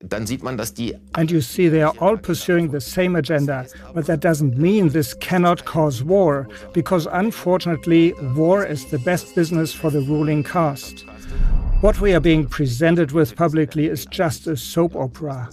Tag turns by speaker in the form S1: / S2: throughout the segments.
S1: And you see they are all pursuing the same agenda, but that doesn't mean this cannot cause war, because unfortunately, war is the best business for the ruling caste. What we are being presented with publicly is just a soap opera.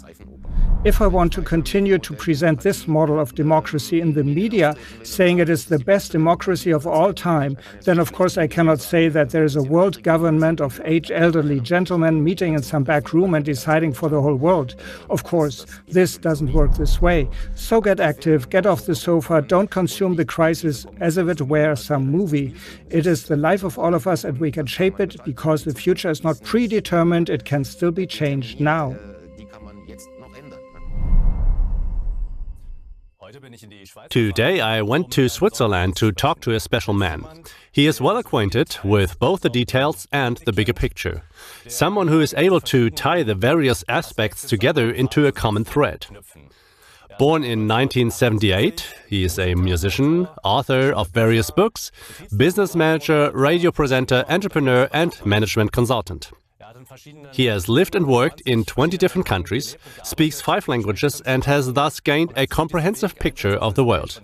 S1: If I want to continue to present this model of democracy in the media, saying it is the best democracy of all time, then of course I cannot say that there is a world government of 8 elderly gentlemen meeting in some back room and deciding for the whole world. Of course, this doesn't work this way. So get active, get off the sofa, don't consume the crisis as if it were some movie. It is the life of all of us and we can shape it because the future is not predetermined, it can still be changed now.
S2: Today I went to Switzerland to talk to a special man. He is well acquainted with both the details and the bigger picture. Someone who is able to tie the various aspects together into a common thread. Born in 1978, he is a musician, author of various books, business manager, radio presenter, entrepreneur and management consultant. He has lived and worked in 20 different countries, speaks 5 languages and has thus gained a comprehensive picture of the world.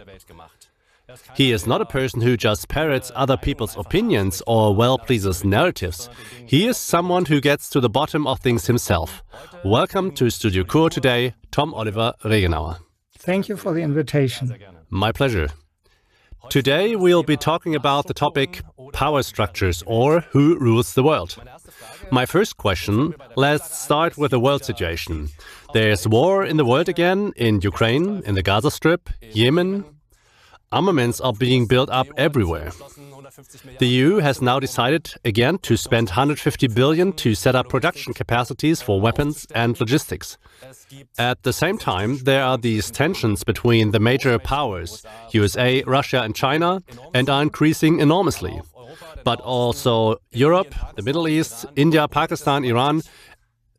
S2: He is not a person who just parrots other people's opinions or well-pleases narratives. He is someone who gets to the bottom of things himself. Welcome to Studio Kur today, Tom Oliver Regenauer.
S1: Thank you for the invitation.
S2: My pleasure. Today we'll be talking about the topic power structures, or who rules the world. My first question, let's start with the world situation. There's war in the world again, in Ukraine, in the Gaza Strip, Yemen. Armaments are being built up everywhere. The EU has now decided again to spend 150 billion to set up production capacities for weapons and logistics. At the same time, there are these tensions between the major powers, USA, Russia and China, and are increasing enormously. But also Europe, the Middle East, India, Pakistan, Iran,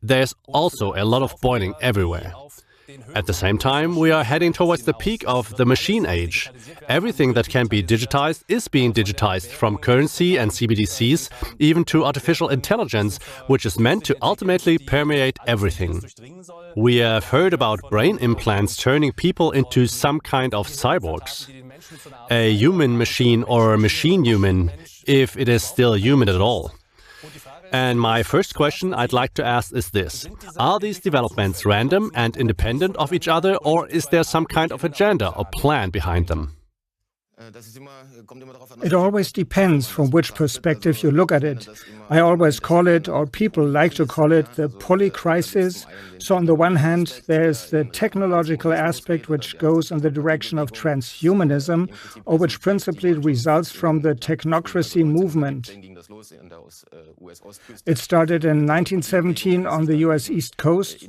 S2: there's also a lot of boiling everywhere. At the same time, we are heading towards the peak of the machine age. Everything that can be digitized is being digitized, from currency and CBDCs, even to artificial intelligence, which is meant to ultimately permeate everything. We have heard about brain implants turning people into some kind of cyborgs. A human machine or a machine human, if it is still human at all. And my first question I'd like to ask is this. Are these developments random and independent of each other, or is there some kind of agenda or plan behind them?
S1: It always depends from which perspective you look at it. I always call it, or people like to call it, the polycrisis. So on the one hand, there's the technological aspect which goes in the direction of transhumanism, or which principally results from the technocracy movement. It started in 1917 on the US East Coast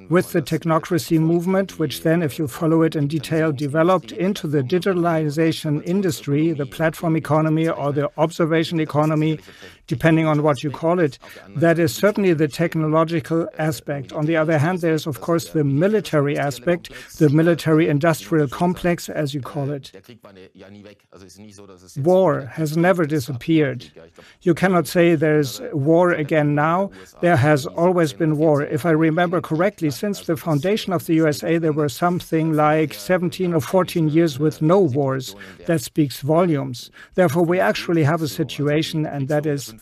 S1: with the technocracy movement, which then, if you follow it in detail, developed into the digitalization industry, the platform economy or the observation economy, depending on what you call it. That is certainly the technological aspect. On the other hand, there's of course the military aspect, the military-industrial complex, as you call it. War has never disappeared. You cannot say there's war again now. There has always been war. If I remember correctly, since the foundation of the USA, there were something like 17 or 14 years with no wars. That speaks volumes. Therefore, we actually have a situation, and that is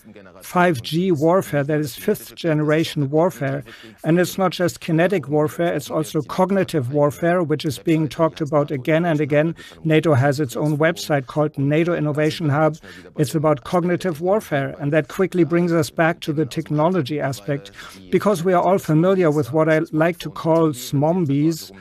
S1: 5G warfare, that is 5th generation warfare. And it's not just kinetic warfare, it's also cognitive warfare, which is being talked about again and again. NATO has its own website called NATO Innovation Hub. It's about cognitive warfare. And that quickly brings us back to the technology aspect, because we are all familiar with what I like to call smombies.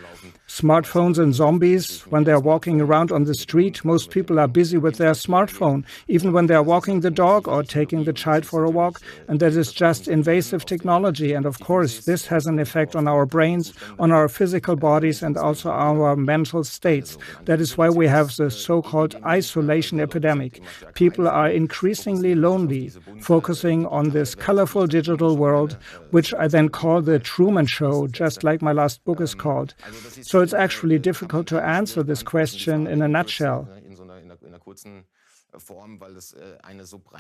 S1: Smartphones and zombies. When they're walking around on the street, most people are busy with their smartphone, even when they're walking the dog or taking the child for a walk. And that is just invasive technology. And of course, this has an effect on our brains, on our physical bodies, and also our mental states. That is why we have the so-called isolation epidemic. People are increasingly lonely, focusing on this colorful digital world, which I then call the Truman Show, just like my last book is called. So it's actually difficult to answer this question in a nutshell.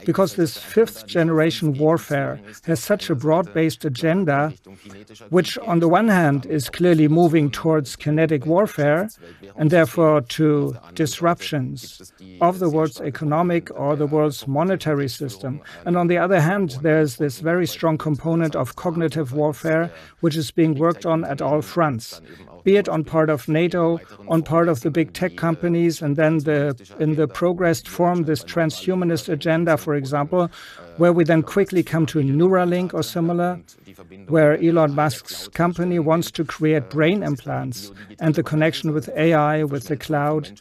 S1: Because this fifth-generation warfare has such a broad-based agenda, which on the one hand is clearly moving towards kinetic warfare and therefore to disruptions of the world's economic or the world's monetary system. And on the other hand, there's this very strong component of cognitive warfare, which is being worked on at all fronts, be it on part of NATO, on part of the big tech companies, and then in the progressed form, this transhumanist agenda, for example, where we then quickly come to Neuralink or similar, where Elon Musk's company wants to create brain implants and the connection with AI, with the cloud.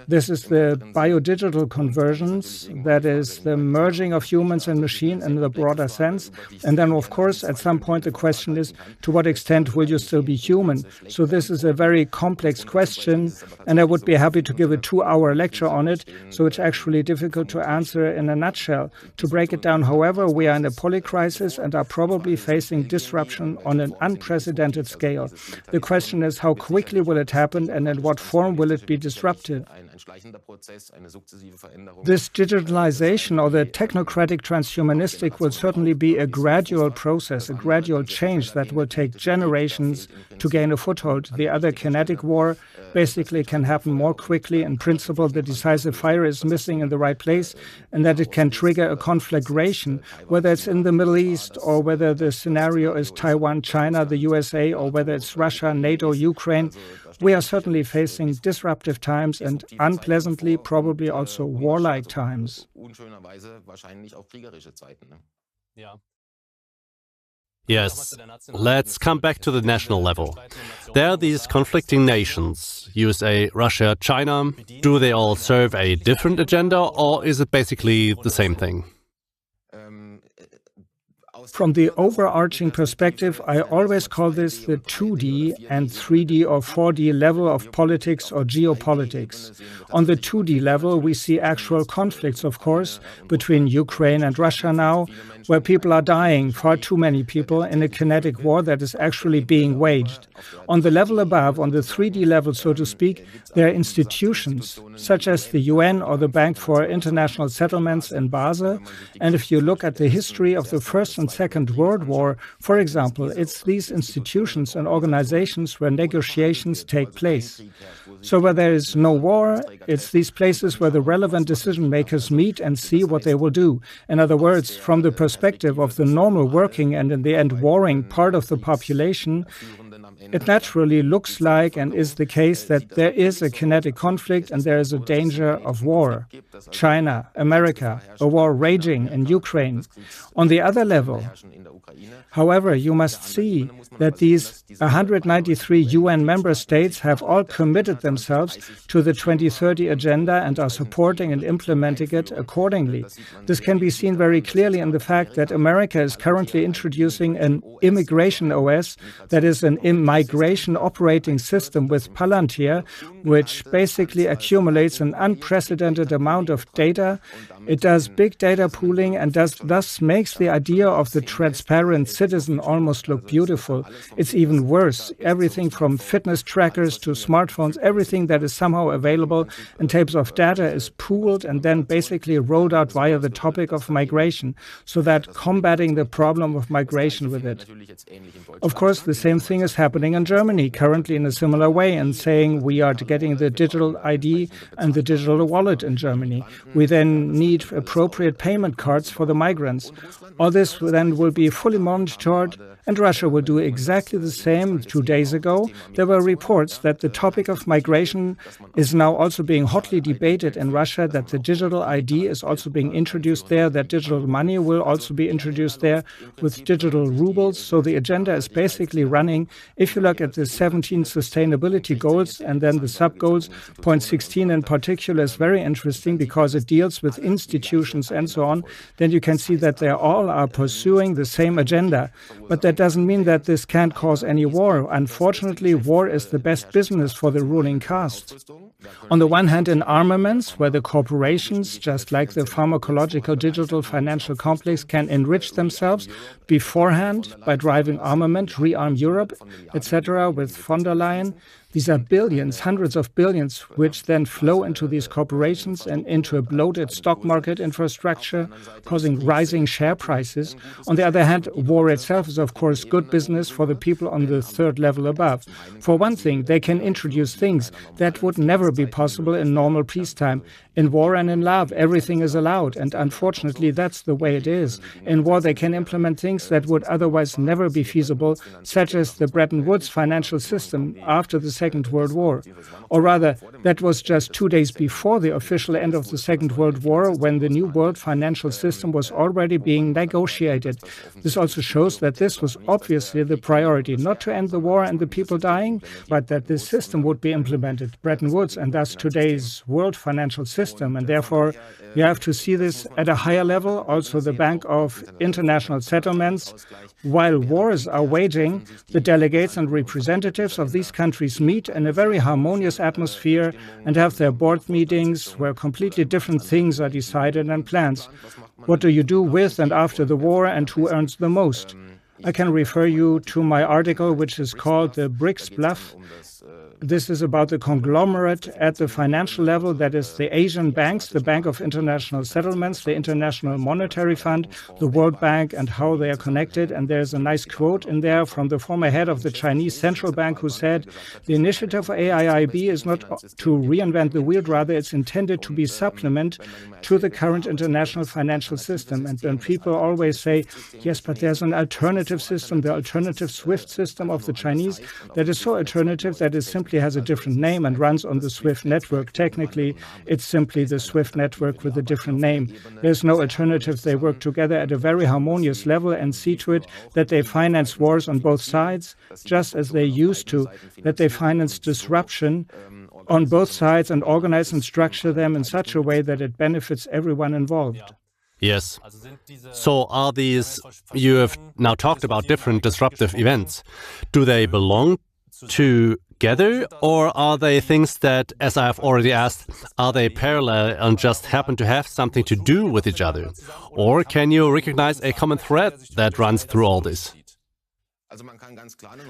S1: This is the biodigital conversions, that is the merging of humans and machine in the broader sense. And then, of course, at some point, the question is, to what extent will you still be human? So this is a very complex question, and I would be happy to give a 2-hour lecture on it. So it's actually difficult to answer in a nutshell. To break it down, however, we are in a polycrisis and are probably facing disruption on an unprecedented scale. The question is, how quickly will it happen and in what form will it be disrupted? This digitalization or the technocratic transhumanistic will certainly be a gradual process, a gradual change that will take generations to gain a foothold. The other kinetic war basically can happen more quickly. In principle, the decisive fire is missing in the right place, and that it can trigger a conflagration, whether it's in the Middle East or whether the scenario is Taiwan, China, the USA, or whether it's Russia, NATO, Ukraine. We are certainly facing disruptive times and unpleasantly probably also warlike times.
S2: Yes, let's come back to the national level. There are these conflicting nations, USA, Russia, China. Do they all serve a different agenda, or is it basically the same thing?
S1: From the overarching perspective, I always call this the 2D and 3D or 4D level of politics or geopolitics. On the 2D level, we see actual conflicts, of course, between Ukraine and Russia now, where people are dying, far too many people, in a kinetic war that is actually being waged. On the level above, on the 3D level, so to speak, there are institutions, such as the UN or the Bank for International Settlements in Basel. And if you look at the history of the First and Second World War, for example, it's these institutions and organizations where negotiations take place. So where there is no war, it's these places where the relevant decision makers meet and see what they will do. In other words, from the perspective of the normal working and in the end warring part of the population, it naturally looks like and is the case that there is a kinetic conflict and there is a danger of war. China, America, a war raging in Ukraine. On the other level, however, you must see that these 193 UN member states have all committed themselves to the 2030 agenda and are supporting and implementing it accordingly. This can be seen very clearly in the fact that America is currently introducing an immigration OS, that is an migration operating system with Palantir, which basically accumulates an unprecedented amount of data. It does big data pooling and thus makes the idea of the transparent citizen almost look beautiful. It's even worse. Everything from fitness trackers to smartphones, everything that is somehow available in terms of data is pooled and then basically rolled out via the topic of migration, so that combating the problem of migration with it. Of course, the same thing is happening in Germany currently in a similar way, and saying we are getting the digital ID and the digital wallet in Germany. We then need appropriate payment cards for the migrants. All this then will be fully monitored, and Russia will do exactly the same. 2 days ago, there were reports that the topic of migration is now also being hotly debated in Russia, that the digital ID is also being introduced there, that digital money will also be introduced there with digital rubles. So the agenda is basically running. If you look at the 17 sustainability goals and then the sub-goals, point 16 in particular is very interesting because it deals with institutions and so on, then you can see that they all are pursuing the same agenda. But that doesn't mean that this can't cause any war. Unfortunately, war is the best business for the ruling caste. On the one hand, in armaments, where the corporations, just like the pharmacological digital financial complex, can enrich themselves beforehand by driving armament, rearm Europe, etc., with von der Leyen. These are billions, hundreds of billions, which then flow into these corporations and into a bloated stock market infrastructure, causing rising share prices. On the other hand, war itself is, of course, good business for the people on the third level above. For one thing, they can introduce things that would never be possible in normal peacetime. In war and in love, everything is allowed, and unfortunately, that's the way it is. In war, they can implement things that would otherwise never be feasible, such as the Bretton Woods financial system after the Second World War. Or rather, that was just 2 days before the official end of the Second World War, when the new world financial system was already being negotiated. This also shows that this was obviously the priority, not to end the war and the people dying, but that this system would be implemented. Bretton Woods, and thus today's world financial system, and therefore you have to see this at a higher level, also the Bank of International Settlements. While wars are waging, the delegates and representatives of these countries meet in a very harmonious atmosphere and have their board meetings where completely different things are decided and plans. What do you do with and after the war, and who earns the most? I can refer you to my article, which is called The BRICS Bluff. This is about the conglomerate at the financial level, that is the Asian banks, the Bank of International Settlements, the International Monetary Fund, the World Bank, and how they are connected. And there's a nice quote in there from the former head of the Chinese Central Bank who said, the initiative of AIIB is not to reinvent the wheel, rather it's intended to be supplement to the current international financial system. And when people always say, yes, but there's an alternative system, the alternative SWIFT system of the Chinese, that is so alternative that it simply has a different name and runs on the SWIFT network. Technically, it's simply the SWIFT network with a different name. There's no alternative. They work together at a very harmonious level and see to it that they finance wars on both sides, just as they used to, that they finance disruption on both sides and organize and structure them in such a way that it benefits everyone involved.
S2: Yes. So are these, you have now talked about different disruptive events. Do they belong together, or are they things that, as I have already asked, are they parallel and just happen to have something to do with each other? Or can you recognize a common thread that runs through all this?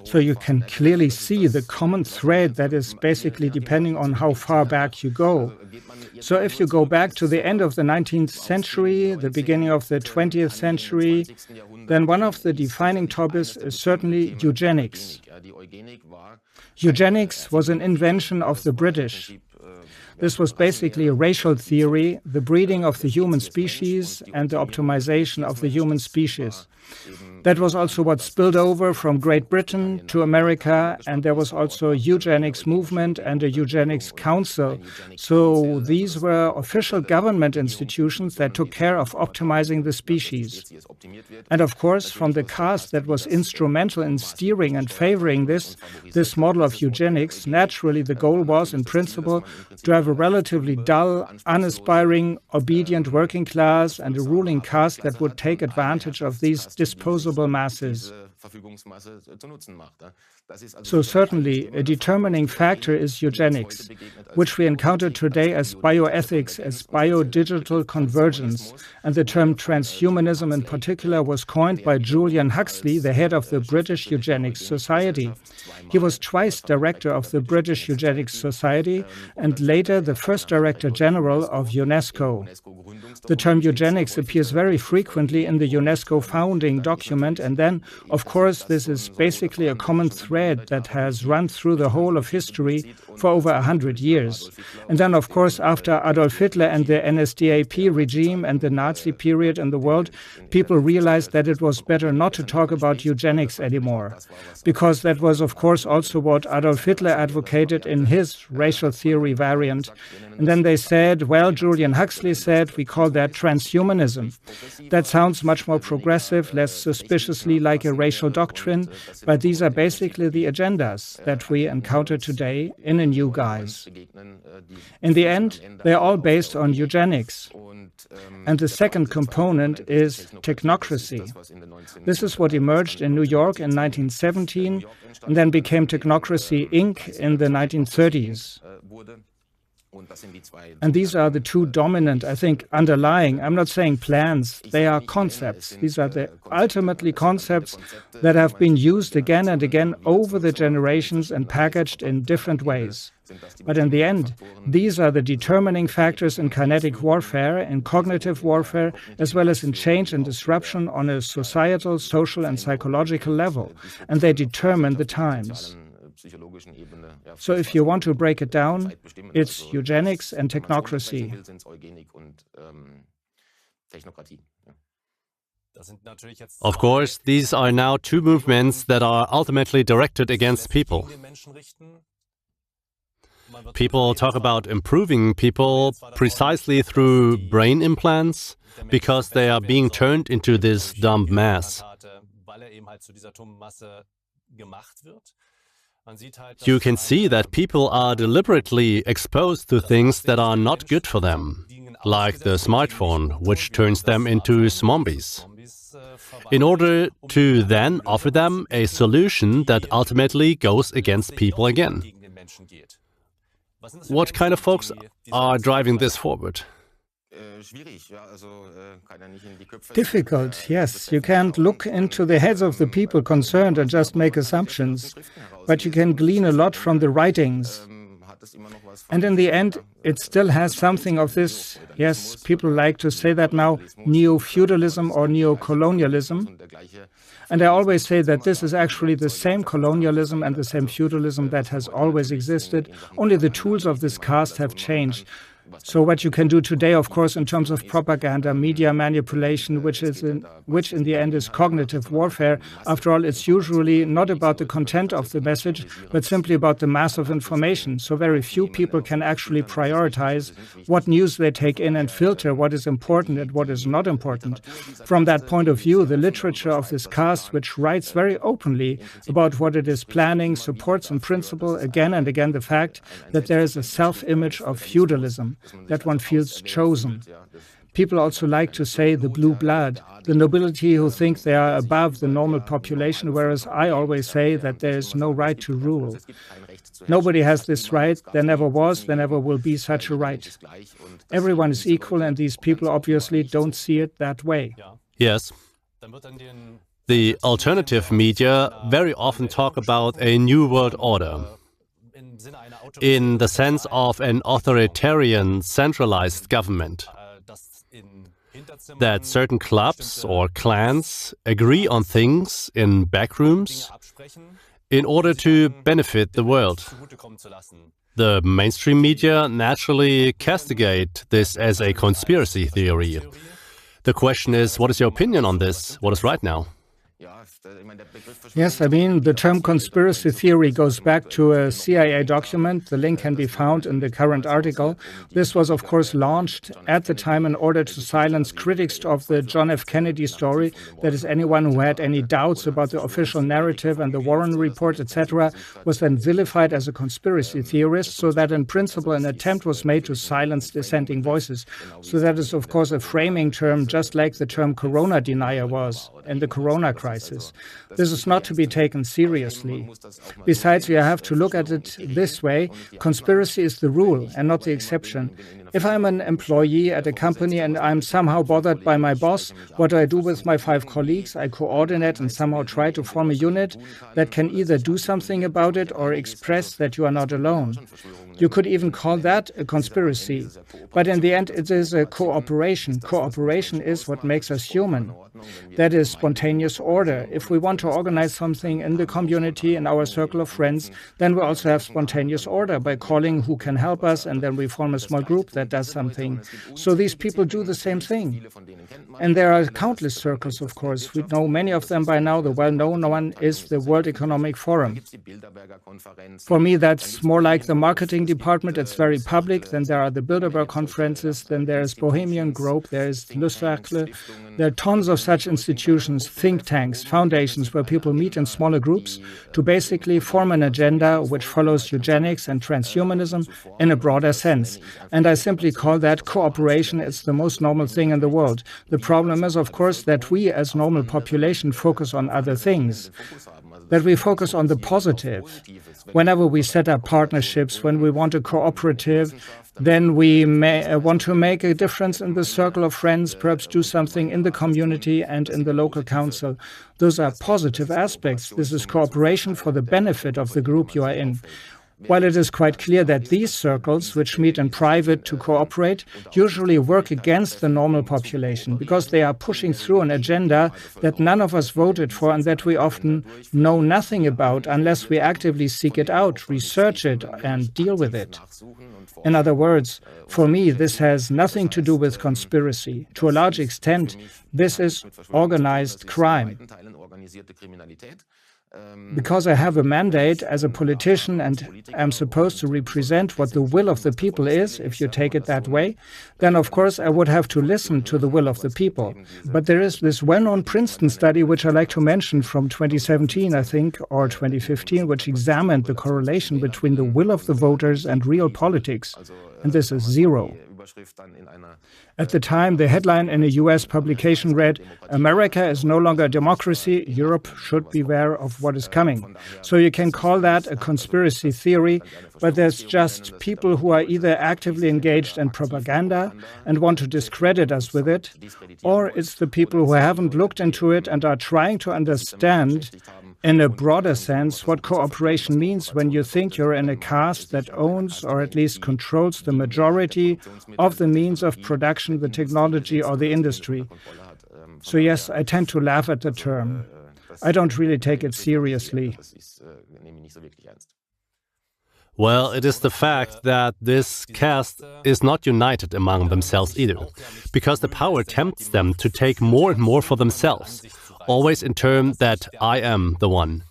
S1: So you can clearly see the common thread that is basically depending on how far back you go. So if you go back to the end of the 19th century, the beginning of the 20th century, then one of the defining topics is certainly eugenics. Eugenics was an invention of the British. This was basically a racial theory, the breeding of the human species and the optimization of the human species. That was also what spilled over from Great Britain to America, and there was also a eugenics movement and a eugenics council. So these were official government institutions that took care of optimizing the species. And of course, from the cast that was instrumental in steering and favoring this model of eugenics, naturally the goal was, in principle, to have a relatively dull, unaspiring, obedient working class and a ruling caste that would take advantage of these disposable masses. So certainly a determining factor is eugenics, which we encounter today as bioethics, as biodigital convergence. And the term transhumanism in particular was coined by Julian Huxley, the head of the British Eugenics Society. He was twice director of the British Eugenics Society and later the first director general of UNESCO. The term eugenics appears very frequently in the UNESCO founding document, and then, of course, this is basically a common thread that has run through the whole of history for over 100 years. And then, of course, after Adolf Hitler and the NSDAP regime and the Nazi period in the world, people realized that it was better not to talk about eugenics anymore, because that was, of course, also what Adolf Hitler advocated in his racial theory variant. And then they said, well, Julian Huxley said, we call that transhumanism. That sounds much more progressive, less suspiciously like a racial doctrine, but these are basically the agendas that we encounter today in a new guise. In the end, they are all based on eugenics. And the second component is technocracy. This is what emerged in New York in 1917 and then became Technokratie Inc. in the 1930s. And these are the two dominant, I think, underlying, I'm not saying plans, they are concepts. These are the ultimately concepts that have been used again and again over the generations and packaged in different ways. But in the end, these are the determining factors in kinetic warfare, in cognitive warfare, as well as in change and disruption on a societal, social, and psychological level. And they determine the times. So if you want to break it down, it's eugenics and technocracy.
S2: Of course, these are now two movements that are ultimately directed against people. People talk about improving people precisely through brain implants because they are being turned into this dumb mass. You can see that people are deliberately exposed to things that are not good for them, like the smartphone, which turns them into zombies, in order to then offer them a solution that ultimately goes against people again. What kind of folks are driving this forward?
S1: Difficult, yes. You can't look into the heads of the people concerned and just make assumptions, but you can glean a lot from the writings. And in the end, it still has something of this, yes, people like to say that now, neo-feudalism or neo-colonialism. And I always say that this is actually the same colonialism and the same feudalism that has always existed, only the tools of this caste have changed. So what you can do today, of course, in terms of propaganda, media manipulation, which in the end is cognitive warfare, after all, it's usually not about the content of the message, but simply about the mass of information. So very few people can actually prioritize what news they take in and filter what is important and what is not important. From that point of view, the literature of this caste, which writes very openly about what it is planning, supports in principle again and again the fact that there is a self-image of feudalism, that one feels chosen. People also like to say the blue blood, the nobility who think they are above the normal population, whereas I always say that there is no right to rule. Nobody has this right, there never was, there never will be such a right. Everyone is equal, and these people obviously don't see it that way.
S2: Yes. The alternative media very often talk about a new world order, in the sense of an authoritarian, centralized government, that certain clubs or clans agree on things in backrooms in order to benefit the world. The mainstream media naturally castigate this as a conspiracy theory. The question is, what is your opinion on this? What is right now?
S1: Yes, I mean, the term conspiracy theory goes back to a CIA document. The link can be found in the current article. This was, of course, launched at the time in order to silence critics of the John F. Kennedy story. That is, anyone who had any doubts about the official narrative and the Warren report, etc., was then vilified as a conspiracy theorist, so that in principle an attempt was made to silence dissenting voices. So that is, of course, a framing term, just like the term corona denier was in the corona crisis. This is not to be taken seriously. Besides, you have to look at it this way. Conspiracy is the rule and not the exception. If I'm an employee at a company and I'm somehow bothered by my boss, what do I do with my 5 colleagues? I coordinate and somehow try to form a unit that can either do something about it or express that you are not alone. You could even call that a conspiracy. But in the end, it is a cooperation. Cooperation is what makes us human. That is spontaneous order. If we want to organize something in the community, in our circle of friends, then we also have spontaneous order by calling who can help us, and then we form a small group that does something. So these people do the same thing. And there are countless circles, of course. We know many of them by now. The well-known one is the World Economic Forum. For me, that's more like the marketing department. It's very public. Then there are the Bilderberg conferences. Then there is Bohemian Grove. There is Le Cercle. There are tons of such institutions, think tanks, foundations, where people meet in smaller groups to basically form an agenda which follows eugenics and transhumanism in a broader sense. And I simply call that cooperation. It's the most normal thing in the world. The problem is, of course, that we as normal population focus on other things. that we focus on the positive. Whenever we set up partnerships, when we want a cooperative, then we may want to make a difference in the circle of friends, perhaps do something in the community and in the local council. Those are positive aspects. This is cooperation for the benefit of the group you are in. While it is quite clear that these circles, which meet in private to cooperate, usually work against the normal population because they are pushing through an agenda that none of us voted for and that we often know nothing about unless we actively seek it out, research it, and deal with it. In other words, for me, this has nothing to do with conspiracy. To a large extent, this is organized crime. Because I have a mandate as a politician and am supposed to represent what the will of the people is, if you take it that way, then of course I would have to listen to the will of the people. But there is this well-known Princeton study, which I like to mention, from 2017, I think, or 2015, which examined the correlation between the will of the voters and real politics. And this is zero. At the time, the headline in a US publication read, "America is no longer a democracy, Europe should beware of what is coming." So you can call that a conspiracy theory, but there's just people who are either actively engaged in propaganda and want to discredit us with it, or it's the people who haven't looked into it and are trying to understand in a broader sense what cooperation means when you think you're in a caste that owns or at least controls the majority of the means of production, the technology or the industry. So yes, I tend to laugh at the term. I don't really take it seriously.
S2: Well, it is the fact that this caste is not united among themselves either, because the power tempts them to take more and more for themselves, always in terms that I am the one.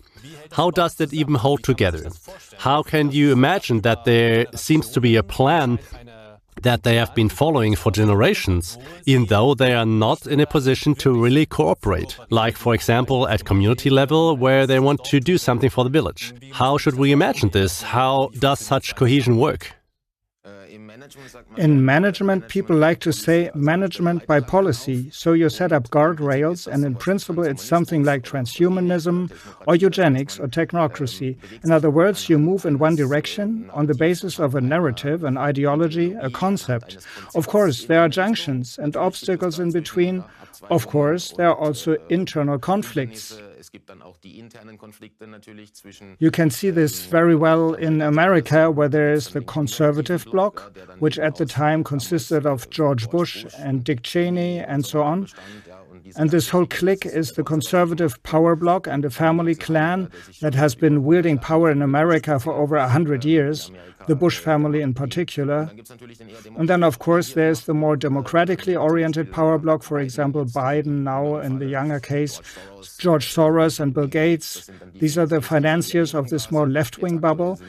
S2: How does that even hold together? How can you imagine that there seems to be a plan that they have been following for generations, even though they are not in a position to really cooperate, like, for example, at community level, where they want to do something for the village? How should we imagine this? How does such cohesion work?
S1: In management, people like to say management by policy. So you set up guardrails, and in principle, it's something like transhumanism or eugenics or technocracy. In other words, you move in one direction on the basis of a narrative, an ideology, a concept. Of course, there are junctions and obstacles in between. Of course, there are also internal conflicts. You can see this very well in America, where there is the conservative bloc, which at the time consisted of George Bush and Dick Cheney and so on. And this whole clique is the conservative power bloc and a family clan that has been wielding power in America for over 100 years, the Bush family in particular. And then, of course, there's the more democratically oriented power bloc, for example, Biden now in the younger case, George Soros and Bill Gates. These are the financiers of this more left-wing bubble.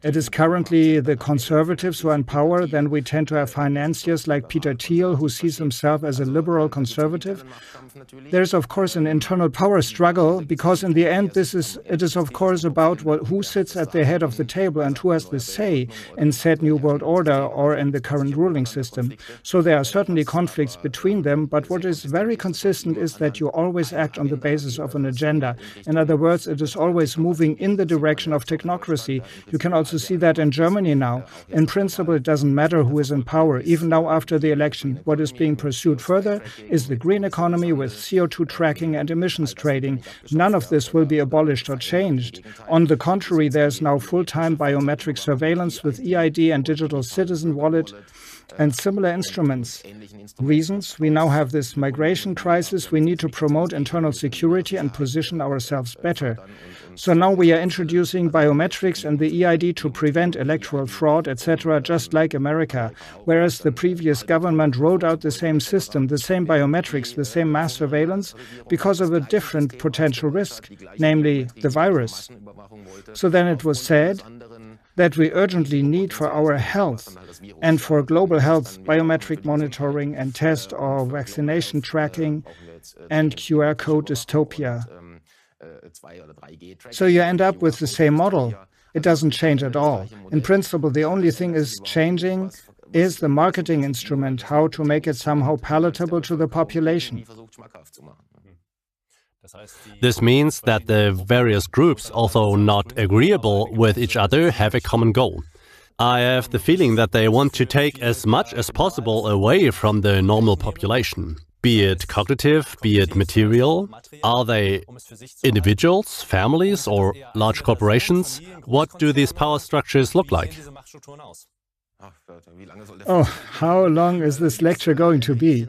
S1: It is currently the conservatives who are in power. Then we tend to have financiers like Peter Thiel, who sees himself as a liberal conservative. There's, of course, an internal power struggle, because in the end, it is, of course, about who sits at the head of the table and who has the say in said new world order or in the current ruling system. So there are certainly conflicts between them, but what is very consistent is that you always act on the basis of an agenda. In other words, it is always moving in the direction of technocracy. You can also see that in Germany now. In principle, it doesn't matter who is in power. Even now after the election, what is being pursued further is the green economy with CO2 tracking and emissions trading. None of this will be abolished or changed. On the contrary, there's now full-time biometric surveillance with EID and digital citizen wallet and similar instruments. Reasons: we now have this migration crisis. We need to promote internal security and position ourselves better. So now we are introducing biometrics and the EID to prevent electoral fraud, etc., just like America, whereas the previous government rolled out the same system, the same biometrics, the same mass surveillance, because of a different potential risk, namely the virus. So then it was said that we urgently need for our health and for global health biometric monitoring and test or vaccination tracking and QR code dystopia. So you end up with the same model. It doesn't change at all. In principle, the only thing is changing is the marketing instrument, how to make it somehow palatable to the population.
S2: This means that the various groups, although not agreeable with each other, have a common goal. I have the feeling that they want to take as much as possible away from the normal population. Be it cognitive, be it material. Are they individuals, families, or large corporations? What do these power structures look like?
S1: Oh, how long is this lecture going to be?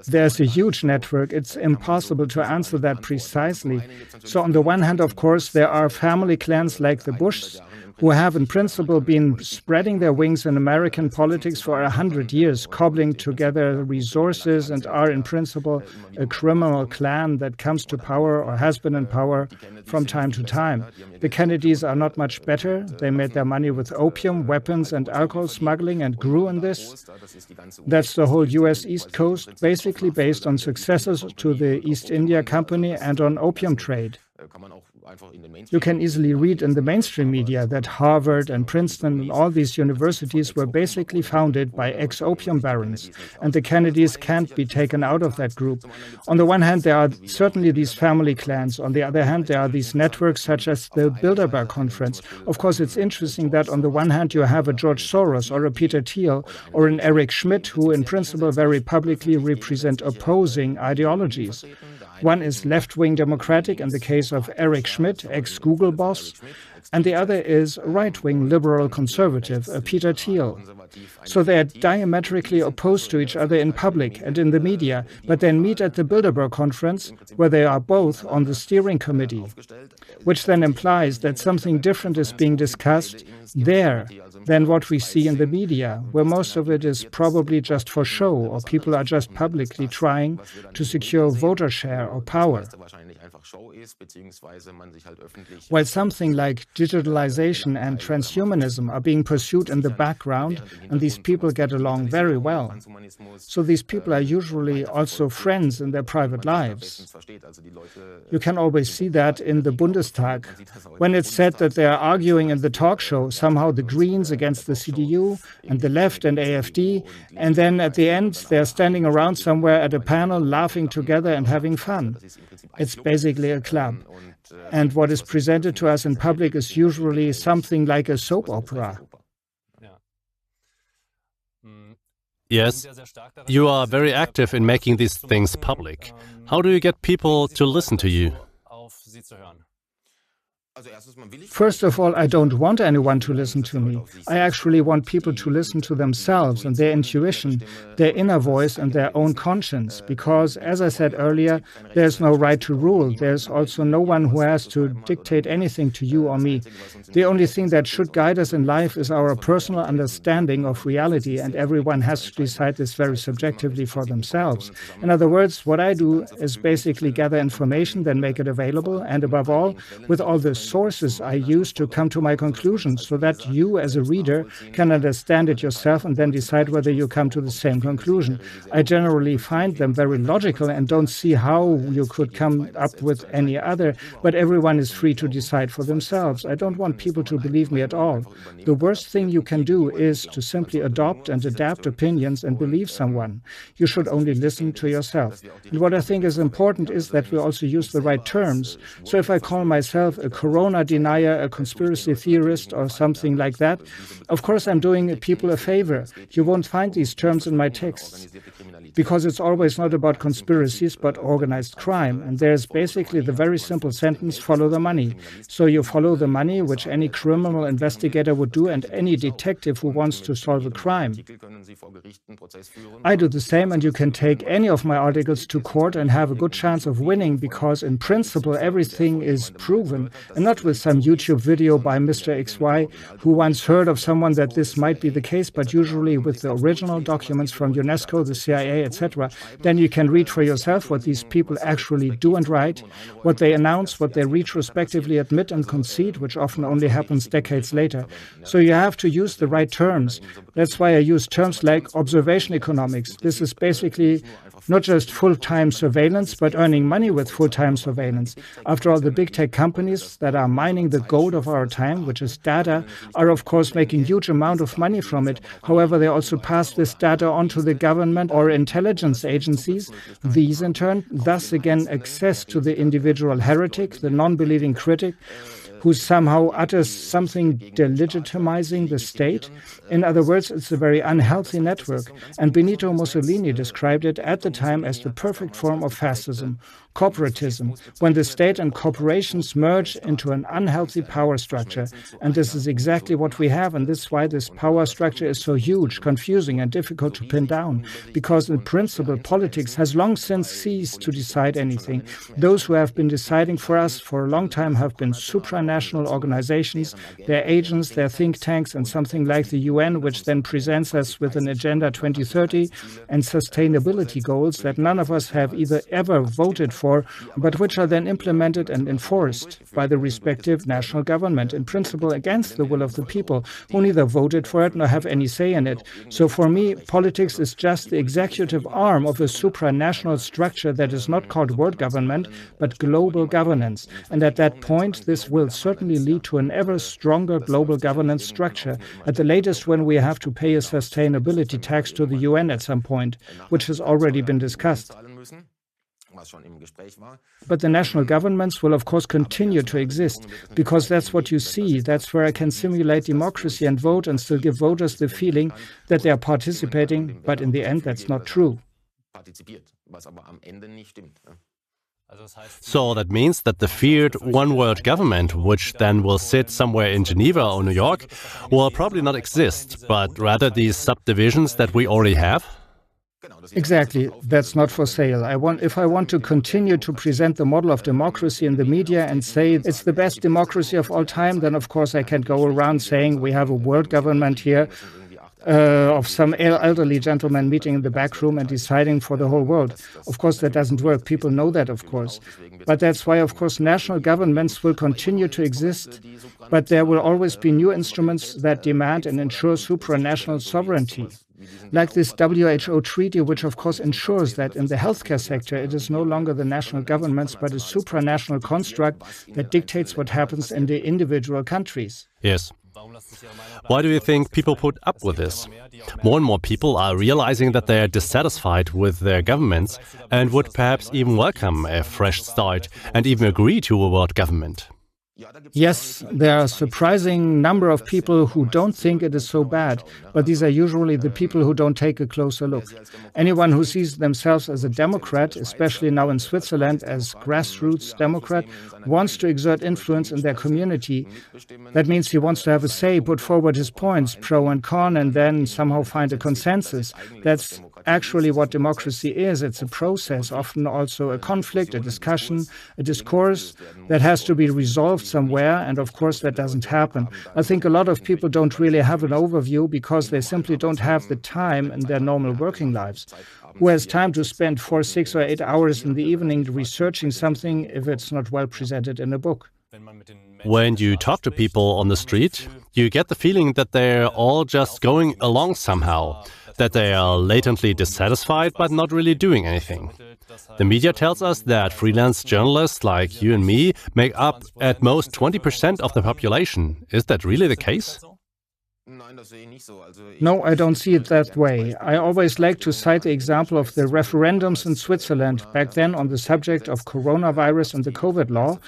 S1: There's a huge network. It's impossible to answer that precisely. So on the one hand, of course, there are family clans like the Bushs, who have in principle been spreading their wings in American politics for 100 years, cobbling together resources, and are in principle a criminal clan that comes to power or has been in power from time to time. The Kennedys are not much better. They made their money with opium, weapons, and alcohol smuggling and grew in this. That's the whole US East Coast, basically based on successors to the East India Company and on opium trade. You can easily read in the mainstream media that Harvard and Princeton and all these universities were basically founded by ex-opium barons, and the Kennedys can't be taken out of that group. On the one hand, there are certainly these family clans. On the other hand, there are these networks such as the Bilderberg Conference. Of course, it's interesting that on the one hand, you have a George Soros or a Peter Thiel or an Eric Schmidt, who in principle very publicly represent opposing ideologies. One is left-wing democratic in the case of Eric Schmidt, ex-Google boss, and the other is right-wing liberal conservative, Peter Thiel. So they are diametrically opposed to each other in public and in the media, but then meet at the Bilderberg Conference, where they are both on the steering committee, which then implies that something different is being discussed there than what we see in the media, where most of it is probably just for show, or people are just publicly trying to secure voter share or power. While something like digitalization and transhumanism are being pursued in the background, and these people get along very well. So these people are usually also friends in their private lives. You can always see that in the Bundestag. When it's said that they are arguing in the talk show, somehow the Greens against the CDU and the left and AfD, and then at the end they're standing around somewhere at a panel laughing together and having fun. It's basically a club. And what is presented to us in public is usually something like a soap opera.
S2: Yes, you are very active in making these things public. How do you get people to listen to you?
S1: First of all, I don't want anyone to listen to me. I actually want people to listen to themselves and their intuition, their inner voice and their own conscience, because, as I said earlier, there's no right to rule. There's also no one who has to dictate anything to you or me. The only thing that should guide us in life is our personal understanding of reality, and everyone has to decide this very subjectively for themselves. In other words, what I do is basically gather information, then make it available, and above all, with all the sources I use to come to my conclusions, so that you as a reader can understand it yourself and then decide whether you come to the same conclusion. I generally find them very logical and don't see how you could come up with any other, but everyone is free to decide for themselves. I don't want people to believe me at all. The worst thing you can do is to simply adopt and adapt opinions and believe someone. You should only listen to yourself. And what I think is important is that we also use the right terms. So if I call myself a corona denier, a conspiracy theorist, or something like that, of course I'm doing people a favor. You won't find these terms in my texts, because it's always not about conspiracies, but organized crime. And there's basically the very simple sentence, follow the money. So you follow the money, which any criminal investigator would do, and any detective who wants to solve a crime. I do the same, and you can take any of my articles to court and have a good chance of winning, because in principle everything is proven, and not with some YouTube video by Mr. XY who once heard of someone that this might be the case, but usually with the original documents from UNESCO, the CIA, etc. Then you can read for yourself what these people actually do and write, what they announce, what they retrospectively admit and concede, which often only happens decades later. So you have to use the right terms. That's why I use terms like observation economics. This is basically not just full-time surveillance, but earning money with full-time surveillance. After all, the big tech companies that are mining the gold of our time, which is data, are of course making huge amount of money from it. However, they also pass this data on to the government or in intelligence agencies. These, in turn, thus again access to the individual heretic, the non-believing critic, who somehow utters something delegitimizing the state. In other words, it's a very unhealthy network, and Benito Mussolini described it at the time as the perfect form of fascism, corporatism, when the state and corporations merge into an unhealthy power structure. And this is exactly what we have, and this is why this power structure is so huge, confusing, and difficult to pin down, because in principle, politics has long since ceased to decide anything. Those who have been deciding for us for a long time have been supranational organizations, their agents, their think tanks, and something like the UN, which then presents us with an Agenda 2030 and sustainability goals that none of us have either ever voted for, but which are then implemented and enforced by the respective national government, in principle against the will of the people, who neither voted for it nor have any say in it. So for me, politics is just the executive arm of a supranational structure that is not called world government, but global governance. And at that point, this will certainly lead to an ever stronger global governance structure, at the latest when we have to pay a sustainability tax to the UN at some point, which has already been discussed. But the national governments will, of course, continue to exist, because that's what you see. That's where I can simulate democracy and vote and still give voters the feeling that they are participating, but in the end, that's not true.
S2: So that means that the feared one-world government, which then will sit somewhere in Geneva or New York, will probably not exist, but rather these subdivisions that we already have?
S1: Exactly. That's not for sale. If I want to continue to present the model of democracy in the media and say it's the best democracy of all time, then of course I can go around saying we have a world government here of some elderly gentleman meeting in the back room and deciding for the whole world. Of course, that doesn't work. People know that, of course. But that's why, of course, national governments will continue to exist, but there will always be new instruments that demand and ensure supranational sovereignty. Like this WHO treaty, which of course ensures that in the healthcare sector it is no longer the national governments but a supranational construct that dictates what happens in the individual countries.
S2: Yes. Why do you think people put up with this? More and more people are realizing that they are dissatisfied with their governments and would perhaps even welcome a fresh start and even agree to a world government.
S1: Yes, there are a surprising number of people who don't think it is so bad, but these are usually the people who don't take a closer look. Anyone who sees themselves as a Democrat, especially now in Switzerland as grassroots Democrat, wants to exert influence in their community. That means he wants to have a say, put forward his points, pro and con, and then somehow find a consensus. That's actually what democracy is. It's a process, often also a conflict, a discussion, a discourse that has to be resolved somewhere, and of course that doesn't happen. I think a lot of people don't really have an overview because they simply don't have the time in their normal working lives. Who has time to spend 4, 6 or 8 hours in the evening researching something if it's not well presented in a book?
S2: When you talk to people on the street, you get the feeling that they're all just going along somehow, that they are latently dissatisfied but not really doing anything. The media tells us that freelance journalists like you and me make up at most 20% of the population. Is that really the case?
S1: No, I don't see it that way. I always like to cite the example of the referendums in Switzerland. Back then, on the subject of coronavirus and the COVID law,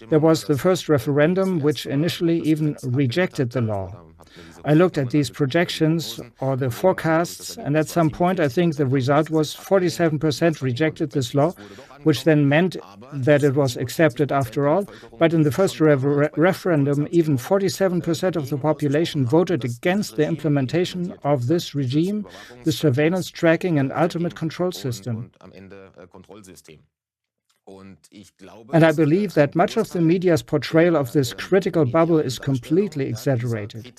S1: there was the first referendum which initially even rejected the law. I looked at these projections or the forecasts, and at some point I think the result was 47% rejected this law, which then meant that it was accepted after all. But in the first referendum, even 47% of the population voted against the implementation of this regime, the surveillance, tracking and ultimate control system. And I believe that much of the media's portrayal of this critical bubble is completely exaggerated.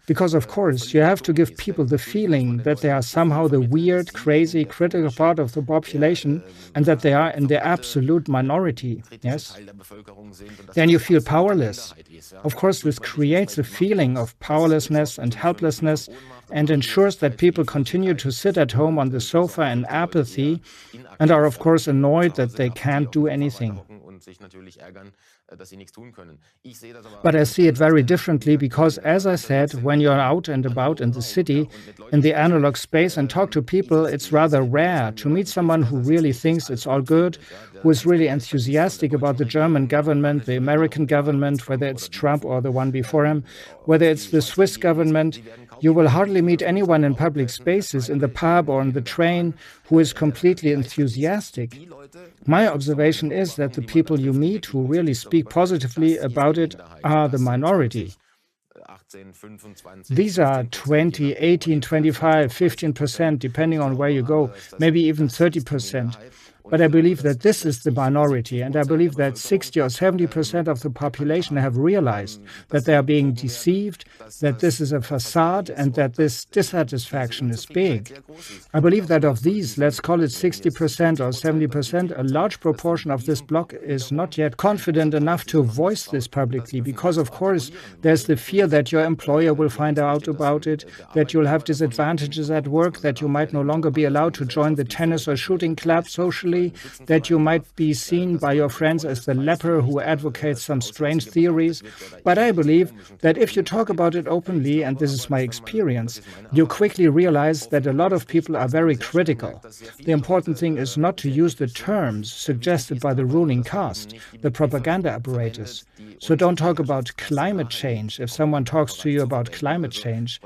S1: Because, of course, you have to give people the feeling that they are somehow the weird, crazy, critical part of the population and that they are in the absolute minority, yes? Then you feel powerless. Of course, this creates a feeling of powerlessness and helplessness and ensures that people continue to sit at home on the sofa in apathy and are, of course, annoyed that they can't do anything. But I see it very differently because, as I said, when you're out and about in the city, in the analog space and talk to people, it's rather rare to meet someone who really thinks it's all good, who is really enthusiastic about the German government, the American government, whether it's Trump or the one before him, whether it's the Swiss government. You will hardly meet anyone in public spaces, in the pub or on the train, who is completely enthusiastic. My observation is that the people you meet who really speak positively about it are the minority. These are 20, 18, 25, 15%, depending on where you go, maybe even 30%. But I believe that this is the minority, and I believe that 60 or 70% of the population have realized that they are being deceived, that this is a facade, and that this dissatisfaction is big. I believe that of these, let's call it 60% or 70%, a large proportion of this bloc is not yet confident enough to voice this publicly, because, of course, there's the fear that your employer will find out about it, that you'll have disadvantages at work, that you might no longer be allowed to join the tennis or shooting club socially, that you might be seen by your friends as the leper who advocates some strange theories. But I believe that if you talk about it openly, and this is my experience, you quickly realize that a lot of people are very critical. The important thing is not to use the terms suggested by the ruling caste, the propaganda apparatus. So don't talk about climate change. If someone talks to you about climate change,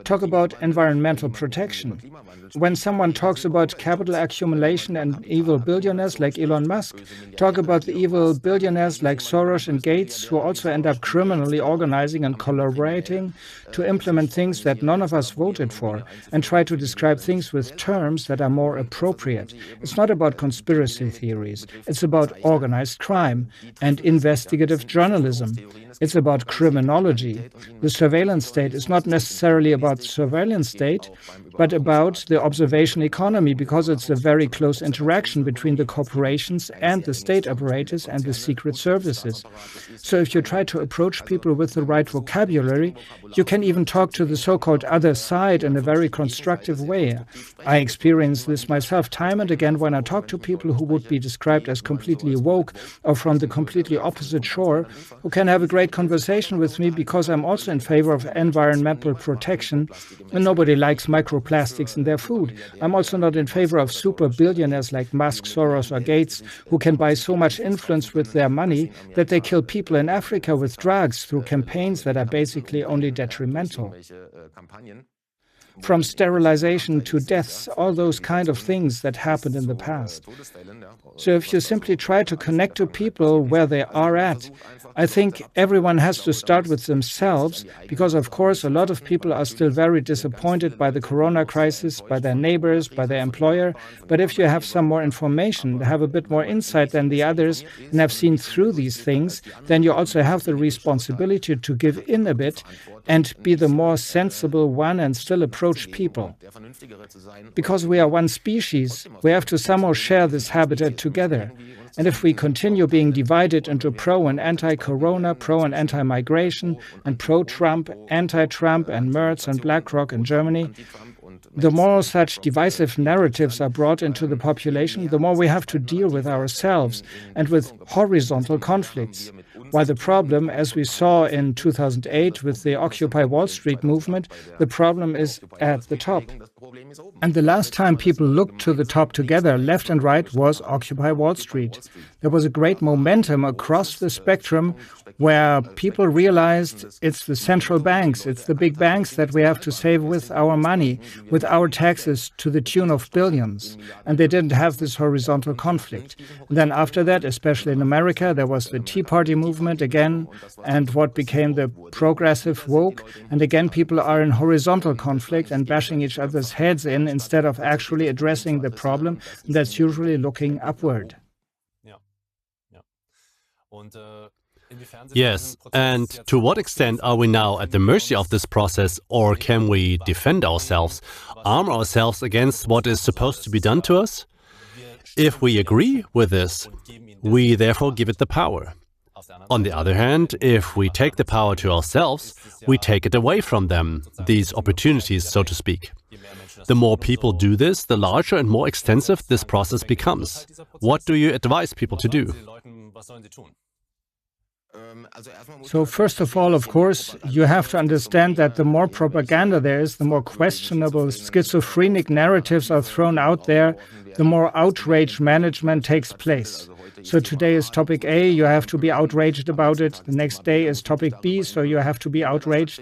S1: talk about environmental protection. When someone talks about capital accumulation and evil billionaires like Elon Musk, talk about the evil billionaires like Soros and Gates, who also end up criminally organizing and collaborating to implement things that none of us voted for, and try to describe things with terms that are more appropriate. It's not about conspiracy theories. It's about organized crime and investigative journalism. It's about criminology. The surveillance state is not necessarily about surveillance state, but about the observation economy, because it's a very close interaction between the corporations and the state apparatus and the secret services. So if you try to approach people with the right vocabulary, you can even talk to the so-called other side in a very constructive way. I experience this myself time and again when I talk to people who would be described as completely woke or from the completely opposite shore, who can have a great conversation with me because I'm also in favor of environmental protection, and nobody likes microplastics in their food. I'm also not in favor of super billionaires like Musk, Soros or Gates, who can buy so much influence with their money that they kill people in Africa with drugs through campaigns that are basically only detrimental. From sterilization to deaths, all those kind of things that happened in the past. So if you simply try to connect to people where they are at, I think everyone has to start with themselves, because of course a lot of people are still very disappointed by the corona crisis, by their neighbors, by their employer. But if you have some more information, have a bit more insight than the others, and have seen through these things, then you also have the responsibility to give in a bit and be the more sensible one and still approach people. Because we are one species, we have to somehow share this habitat together. And if we continue being divided into pro and anti-corona, pro and anti-migration, and pro-Trump, anti-Trump, and Merz and BlackRock in Germany, the more such divisive narratives are brought into the population, the more we have to deal with ourselves and with horizontal conflicts. While the problem, as we saw in 2008 with the Occupy Wall Street movement, the problem is at the top. And the last time people looked to the top together, left and right, was Occupy Wall Street. There was a great momentum across the spectrum where people realized it's the central banks, it's the big banks that we have to save with our money, with our taxes to the tune of billions. And they didn't have this horizontal conflict. And then after that, especially in America, there was the Tea Party movement again, and what became the progressive woke. And again, people are in horizontal conflict and bashing each other's heads in instead of actually addressing the problem. That's usually looking upward.
S2: Yes, and to what extent are we now at the mercy of this process, or can we defend ourselves, arm ourselves against what is supposed to be done to us? If we agree with this, we therefore give it the power. On the other hand, if we take the power to ourselves, we take it away from them, these opportunities, so to speak. The more people do this, the larger and more extensive this process becomes. What do you advise people to do?
S1: So first of all, of course, you have to understand that the more propaganda there is, the more questionable, schizophrenic narratives are thrown out there, the more outrage management takes place. So today is topic A, you have to be outraged about it. The next day is topic B, so you have to be outraged.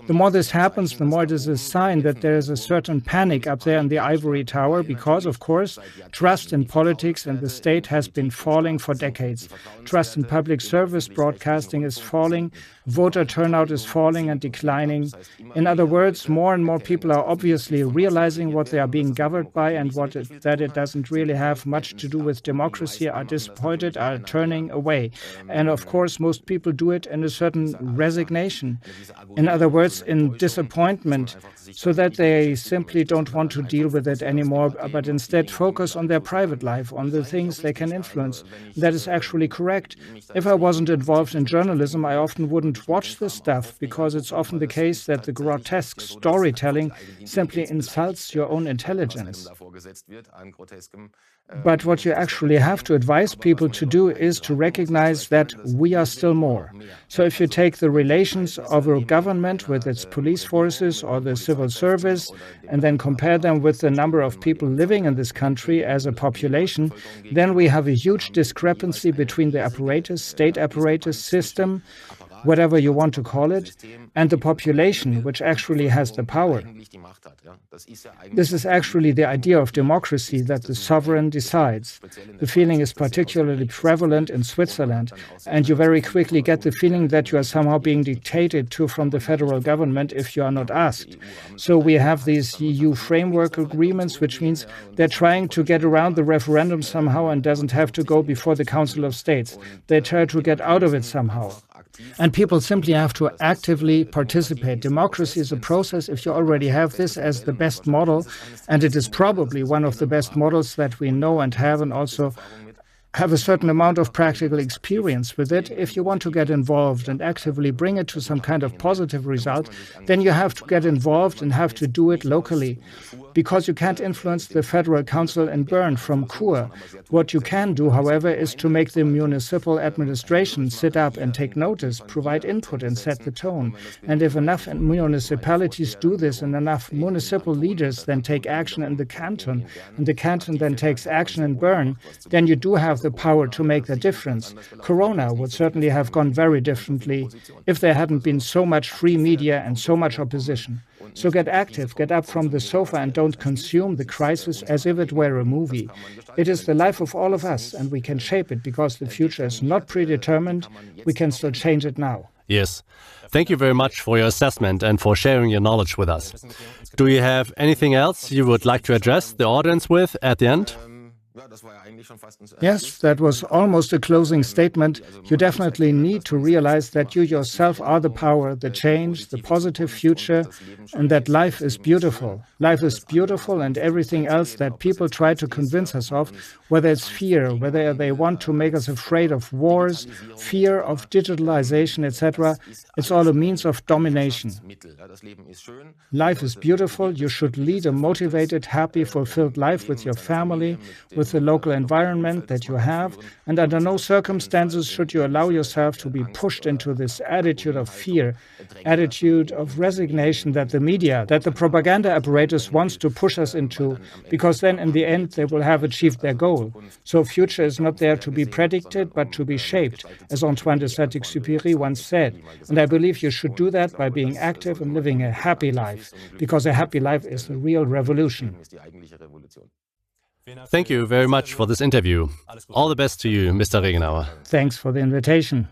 S1: The more this happens, the more it is a sign that there is a certain panic up there in the ivory tower because, of course, trust in politics and the state has been falling for decades. Trust in public service broadcasting is falling, voter turnout is falling and declining. In other words, more and more people are obviously realizing what they are being governed by and that it doesn't really have much to do with democracy, are disappointed, are turning away. And of course, most people do it in a certain resignation. In other words, in disappointment, so that they simply don't want to deal with it anymore, but instead focus on their private life, on the things they can influence. That is actually correct. If I wasn't involved in journalism, I often wouldn't watch this stuff, because it's often the case that the grotesque storytelling simply insults your own intelligence. But what you actually have to advise people to do is to recognize that we are still more. So if you take the relations of a government with its police forces or the civil service and then compare them with the number of people living in this country as a population, then we have a huge discrepancy between the apparatus, state apparatus system, whatever you want to call it, and the population, which actually has the power. This is actually the idea of democracy, that the sovereign decides. The feeling is particularly prevalent in Switzerland, and you very quickly get the feeling that you are somehow being dictated to from the federal government if you are not asked. So we have these EU framework agreements, which means they're trying to get around the referendum somehow and doesn't have to go before the Council of States. They try to get out of it somehow. And people simply have to actively participate. Democracy is a process. If you already have this as the best model, and it is probably one of the best models that we know and have, and also have a certain amount of practical experience with it, if you want to get involved and actively bring it to some kind of positive result, then you have to get involved and have to do it locally. Because you can't influence the Federal Council in Bern from Chur. What you can do, however, is to make the municipal administration sit up and take notice, provide input and set the tone. And if enough municipalities do this and enough municipal leaders then take action in the canton, and the canton then takes action in Bern, then you do have the power to make the difference. Corona would certainly have gone very differently if there hadn't been so much free media and so much opposition. So get active, get up from the sofa and don't consume the crisis as if it were a movie. It is the life of all of us and we can shape it because the future is not predetermined. We can still change it now.
S2: Yes. Thank you very much for your assessment and for sharing your knowledge with us. Do you have anything else you would like to address the audience with at the end?
S1: Yes, that was almost a closing statement. You definitely need to realize that you yourself are the power, the change, the positive future, and that life is beautiful. Life is beautiful, and everything else that people try to convince us of, whether it's fear, whether they want to make us afraid of wars, fear of digitalization, etc., it's all a means of domination. Life is beautiful. You should lead a motivated, happy, fulfilled life with your family, with the local environment that you have, and under no circumstances should you allow yourself to be pushed into this attitude of fear, attitude of resignation that the media, that the propaganda apparatus wants to push us into, because then in the end they will have achieved their goal. So future is not there to be predicted, but to be shaped, as Antoine de Saint-Exupéry once said. And I believe you should do that by being active and living a happy life, because a happy life is the real revolution.
S2: Thank you very much for this interview. All the best to you, Mr. Regenauer.
S1: Thanks for the invitation.